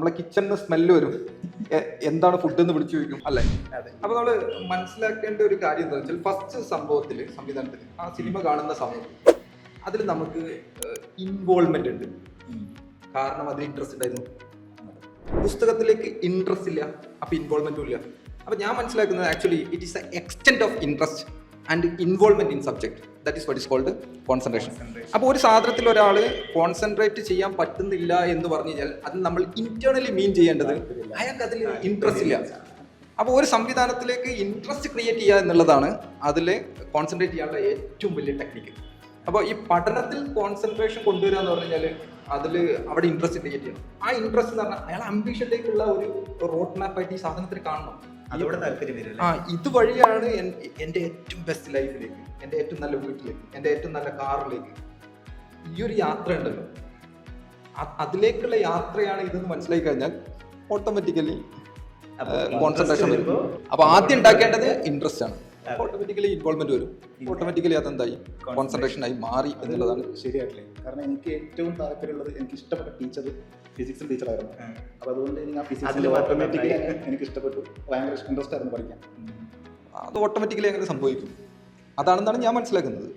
നമ്മളെ കിച്ചണിന് സ്മെല്ല് വരും, എന്താണ് ഫുഡ് എന്ന് വിളിച്ചു ചോദിക്കും അല്ലേ? അപ്പൊ നമ്മള് മനസ്സിലാക്കേണ്ട ഒരു കാര്യം എന്താ വെച്ചാൽ, ഫസ്റ്റ് സംവിധാനത്തിൽ ആ സിനിമ കാണുന്ന സമയത്ത് അതിൽ നമുക്ക് ഇൻവോൾവ്മെന്റ് ഉണ്ട്. കാരണം അതിൽ ഇൻട്രസ്റ്റ് ഉണ്ടായിരുന്നു. പുസ്തകത്തിലേക്ക് ഇൻട്രസ്റ്റ് ഇല്ല, അപ്പൊ ഇൻവോൾവ്മെന്റും ഇല്ല. അപ്പൊ ഞാൻ മനസ്സിലാക്കുന്നത് actually it is a extent of interest and involvement in subject. That is what is called concentration. അപ്പോൾ ഒരു സാധനത്തിൽ ഒരാൾ കോൺസെൻട്രേറ്റ് ചെയ്യാൻ പറ്റുന്നില്ല എന്ന് പറഞ്ഞു കഴിഞ്ഞാൽ അത് നമ്മൾ ഇന്റേണലി മീൻ ചെയ്യേണ്ടത് അയാൾക്ക് അതിൽ ഇൻട്രസ്റ്റ് ഇല്ല. അപ്പോൾ ഒരു സംവിധാനത്തിലേക്ക് ഇൻട്രസ്റ്റ് ക്രിയേറ്റ് ചെയ്യുക എന്നുള്ളതാണ് അതിൽ കോൺസെൻട്രേറ്റ് ചെയ്യാനുള്ള ഏറ്റവും വലിയ ടെക്നിക്ക്. അപ്പോൾ ഈ പഠനത്തിൽ കോൺസെൻട്രേഷൻ കൊണ്ടുവരിക എന്ന് പറഞ്ഞു കഴിഞ്ഞാൽ അതിൽ അവിടെ ഇൻട്രസ്റ്റ് ക്രിയേറ്റ് ചെയ്യണം. ആ ഇൻട്രസ്റ്റ് എന്ന് പറഞ്ഞാൽ അയാൾ അംബിഷനിലേക്കുള്ള ഒരു റോഡ് മാപ്പായിട്ട് ഈ സാധനത്തിൽ കാണണം. ഇതുവഴിയാണ് എൻ്റെ ഏറ്റവും ബെസ്റ്റ് ലൈഫിലേക്ക്, എൻ്റെ ഏറ്റവും നല്ല വീട്ടിലേക്ക്, എൻ്റെ ഏറ്റവും നല്ല കാറിലേക്ക്, ഈ ഒരു യാത്ര ഉണ്ടല്ലോ, അതിലേക്കുള്ള യാത്രയാണ് ഇതെന്ന് മനസ്സിലാക്കി കഴിഞ്ഞാൽ ഓട്ടോമാറ്റിക്കലി കോൺസെൻട്രേഷൻ വരും. അപ്പൊ ആദ്യം ഉണ്ടാക്കേണ്ടത് ഇൻട്രസ്റ്റ് ആണ്. ഓട്ടോമാറ്റിക്കലി ഇൻവോൾവ്മെന്റ് വരും. ഓട്ടോമാറ്റിക്കലി അതെന്തായി കോൺസെൻട്രേഷൻ ആയി മാറി എന്നുള്ളതാണ്. ശരിയായിട്ടില്ലേ? കാരണം എനിക്ക് ഏറ്റവും താല്പര്യമുള്ളത്, എനിക്ക് ഇഷ്ടപ്പെട്ട ടീച്ചർ ഫിസിക്സ് ടീച്ചറായിരുന്നു. അപ്പൊ അതുകൊണ്ട് ഞാൻ ഫിസിക്സിൽ ഓട്ടോമാറ്റിക്കലി എനിക്ക് ഇഷ്ടപ്പെട്ടു. ഭയങ്കര ഇൻട്രസ്റ്റ് ആയിരുന്നു പഠിക്കാൻ. അത് ഓട്ടോമാറ്റിക്കലി അങ്ങനെ സംഭവിക്കും. അതാണെന്നാണ് ഞാൻ മനസ്സിലാക്കുന്നത്.